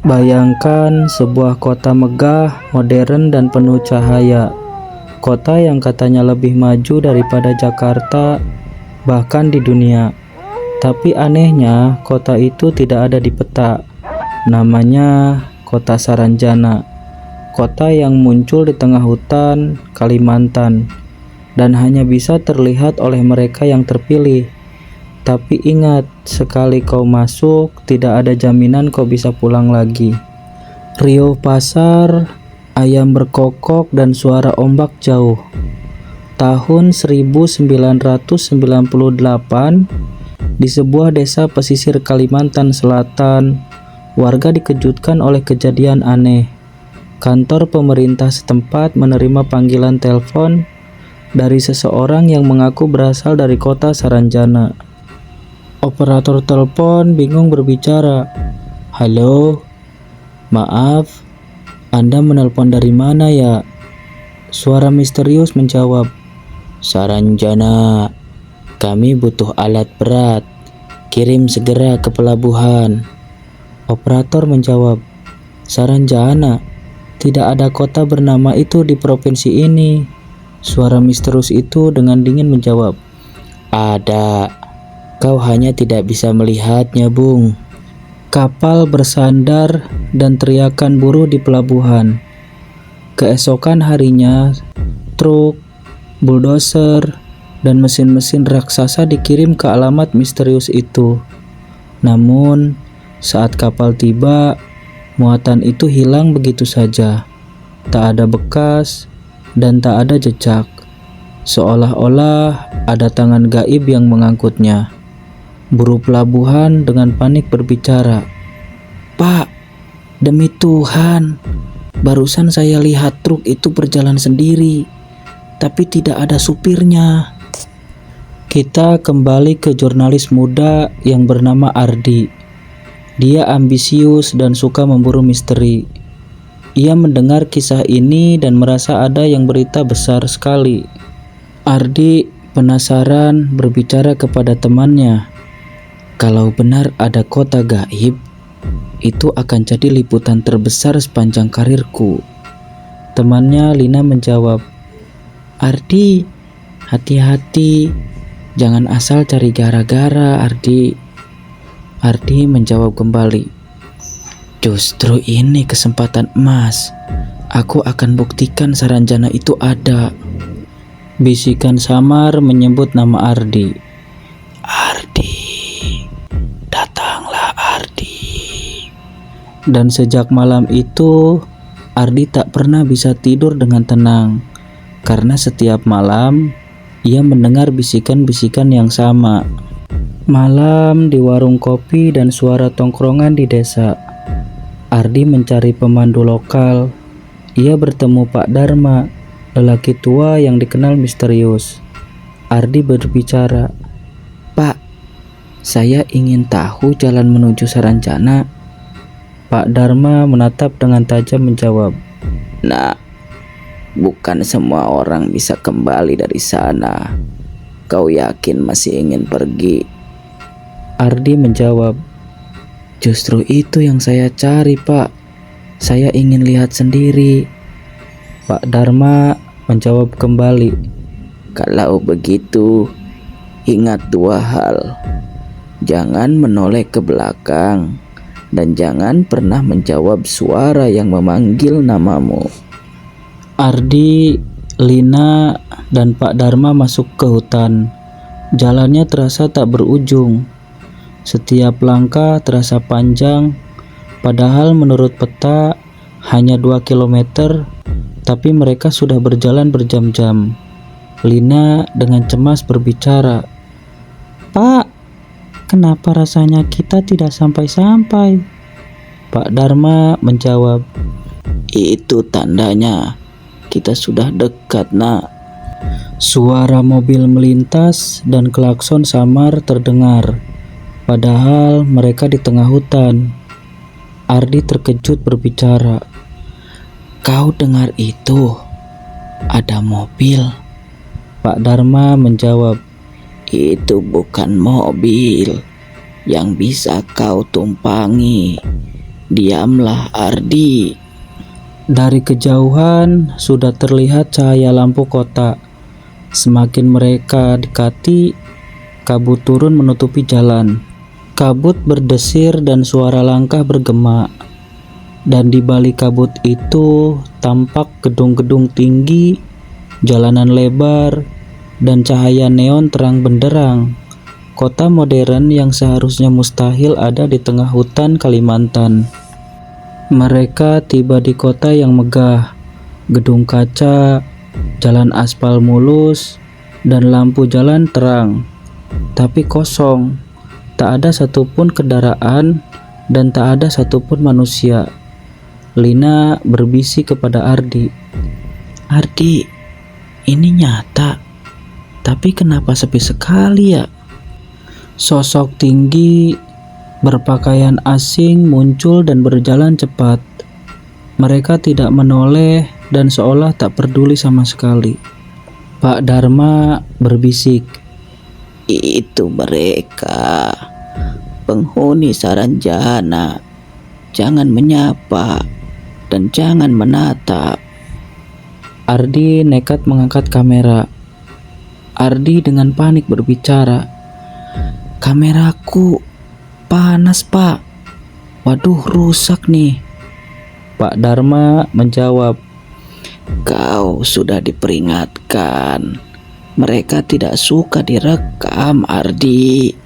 Bayangkan sebuah kota megah, modern, dan penuh cahaya. Kota yang katanya lebih maju daripada Jakarta, bahkan di dunia. Tapi anehnya, kota itu tidak ada di peta. Namanya Kota Saranjana. Kota yang muncul di tengah hutan, Kalimantan, dan hanya bisa terlihat oleh mereka yang terpilih. Tapi ingat, sekali kau masuk, tidak ada jaminan kau bisa pulang lagi. Riuh pasar, ayam berkokok, dan suara ombak jauh. Tahun 1998, di sebuah desa pesisir Kalimantan Selatan, warga dikejutkan oleh kejadian aneh. Kantor pemerintah setempat menerima panggilan telepon dari seseorang yang mengaku berasal dari kota Saranjana. Operator telepon bingung berbicara. "Halo, maaf, Anda menelpon dari mana ya?" Suara misterius menjawab, "Saranjana, kami butuh alat berat, kirim segera ke pelabuhan." Operator menjawab, "Saranjana, tidak ada kota bernama itu di provinsi ini." Suara misterius itu dengan dingin menjawab, "Ada, kau hanya tidak bisa melihatnya, Bung." Kapal bersandar dan teriakan buruh di pelabuhan. Keesokan harinya, truk, bulldozer, dan mesin-mesin raksasa dikirim ke alamat misterius itu. Namun, saat kapal tiba, muatan itu hilang begitu saja. Tak ada bekas dan tak ada jejak. Seolah-olah ada tangan gaib yang mengangkutnya. Buruh pelabuhan dengan panik berbicara, "Pak, demi Tuhan, barusan saya lihat truk itu berjalan sendiri, tapi tidak ada supirnya." Kita kembali ke jurnalis muda yang bernama Ardi. Dia ambisius dan suka memburu misteri. Ia mendengar kisah ini dan merasa ada yang berita besar sekali. Ardi penasaran berbicara kepada temannya. Kalau benar ada kota gaib, itu akan jadi liputan terbesar sepanjang karirku. Temannya Lina menjawab, "Ardi, hati-hati, jangan asal cari gara-gara, Ardi." Ardi menjawab kembali, "Justru ini kesempatan emas. Aku akan buktikan Saranjana itu ada." Bisikan samar menyebut nama Ardi. "Ardi, datanglah Ardi." Dan sejak malam itu, Ardi tak pernah bisa tidur dengan tenang, karena setiap malam ia mendengar bisikan-bisikan yang sama. Malam di warung kopi dan suara tongkrongan di desa, Ardi mencari pemandu lokal. Ia bertemu Pak Dharma, lelaki tua yang dikenal misterius. Ardi berbicara, "Pak, saya ingin tahu jalan menuju Saranjana." Pak Dharma menatap dengan tajam menjawab, "Nah, bukan semua orang bisa kembali dari sana. Kau yakin masih ingin pergi?" Ardi menjawab, "Justru itu yang saya cari, Pak. Saya ingin lihat sendiri." Pak Dharma menjawab kembali, "Kalau begitu, ingat dua hal. Jangan menoleh ke belakang, dan jangan pernah menjawab suara yang memanggil namamu." Ardi, Lina, dan Pak Dharma masuk ke hutan. Jalannya terasa tak berujung. Setiap langkah terasa panjang, padahal menurut peta hanya 2 kilometer, tapi mereka sudah berjalan berjam-jam. Lina dengan cemas berbicara, "Pak, kenapa rasanya kita tidak sampai-sampai?" Pak Dharma menjawab, "Itu tandanya kita sudah dekat, Nak." Suara mobil melintas dan klakson samar terdengar, padahal mereka di tengah hutan. Ardi terkejut berbicara, "Kau dengar itu? Ada mobil." Pak Dharma menjawab, "Itu bukan mobil yang bisa kau tumpangi. Diamlah, Ardi. Dari kejauhan sudah terlihat cahaya lampu kota. Semakin mereka dekati, kabut turun menutupi jalan. Kabut berdesir dan suara langkah bergema. Dan di balik kabut itu tampak gedung-gedung tinggi, jalanan lebar, dan cahaya neon terang benderang. Kota modern yang seharusnya mustahil ada di tengah hutan Kalimantan. Mereka tiba di kota yang megah, gedung kaca, jalan aspal mulus, dan lampu jalan terang. Tapi kosong, tak ada satupun kendaraan dan tak ada satupun manusia. Lina berbisik kepada Ardi. Ardi, ini nyata. Tapi kenapa sepi sekali ya? Sosok tinggi berpakaian asing muncul dan berjalan cepat. Mereka tidak menoleh dan seolah tak peduli sama sekali. Pak Dharma berbisik. Itu mereka, penghuni Saranjana. Jangan menyapa dan jangan menatap. Ardi nekat mengangkat kamera. Ardi dengan panik berbicara. Kameraku panas, Pak. Waduh, rusak nih. Pak Dharma menjawab. Kau sudah diperingatkan. Mereka tidak suka direkam, Ardi.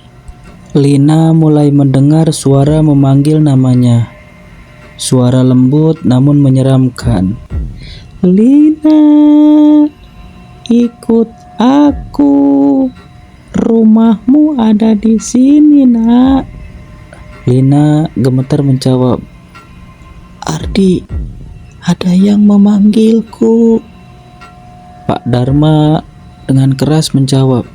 Lina mulai mendengar suara memanggil namanya. Suara lembut namun menyeramkan. Lina, ikut aku. Rumahmu ada di sini, Nak. Lina gemetar menjawab. Ardi, ada yang memanggilku. Pak Dharma dengan keras menjawab.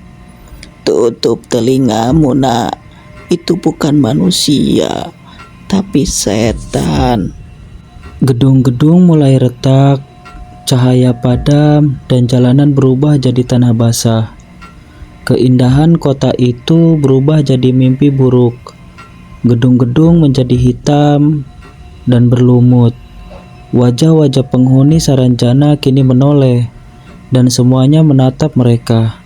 Tutup telingamu, Nak. Itu bukan manusia, tapi setan. Gedung-gedung mulai retak, cahaya padam, dan jalanan berubah jadi tanah basah. Keindahan kota itu berubah jadi mimpi buruk. Gedung-gedung menjadi hitam dan berlumut. Wajah-wajah penghuni Saranjana kini menoleh, dan semuanya menatap mereka.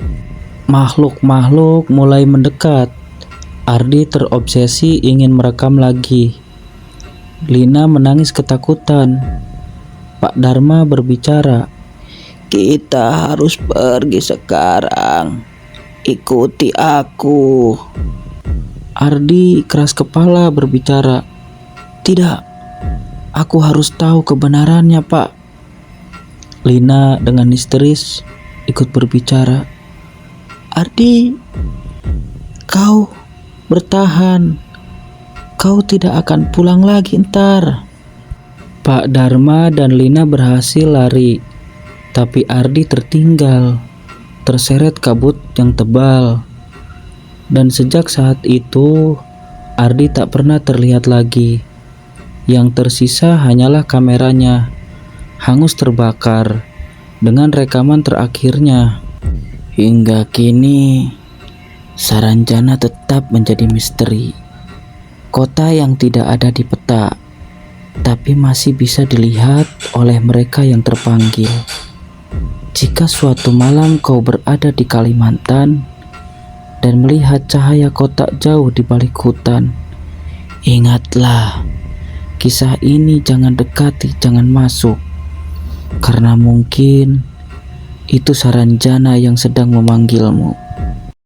Makhluk-makhluk mulai mendekat. Ardi terobsesi ingin merekam lagi. Lina menangis ketakutan. Pak Dharma berbicara. Kita harus pergi sekarang. Ikuti aku. Ardi keras kepala berbicara. Tidak, aku harus tahu kebenarannya, Pak. Lina dengan histeris ikut berbicara. Ardi, kau bertahan. Kau tidak akan pulang lagi ntar. Pak Dharma dan Lina berhasil lari, tapi Ardi tertinggal, terseret kabut yang tebal. Dan sejak saat itu, Ardi tak pernah terlihat lagi. Yang tersisa hanyalah kameranya, hangus terbakar, dengan rekaman terakhirnya. Hingga kini, Saranjana tetap menjadi misteri. Kota yang tidak ada di peta, tapi masih bisa dilihat oleh mereka yang terpanggil. Jika suatu malam kau berada di Kalimantan dan melihat cahaya kota jauh di balik hutan, ingatlah, kisah ini jangan dekati, jangan masuk, karena mungkin itu Saranjana yang sedang memanggilmu.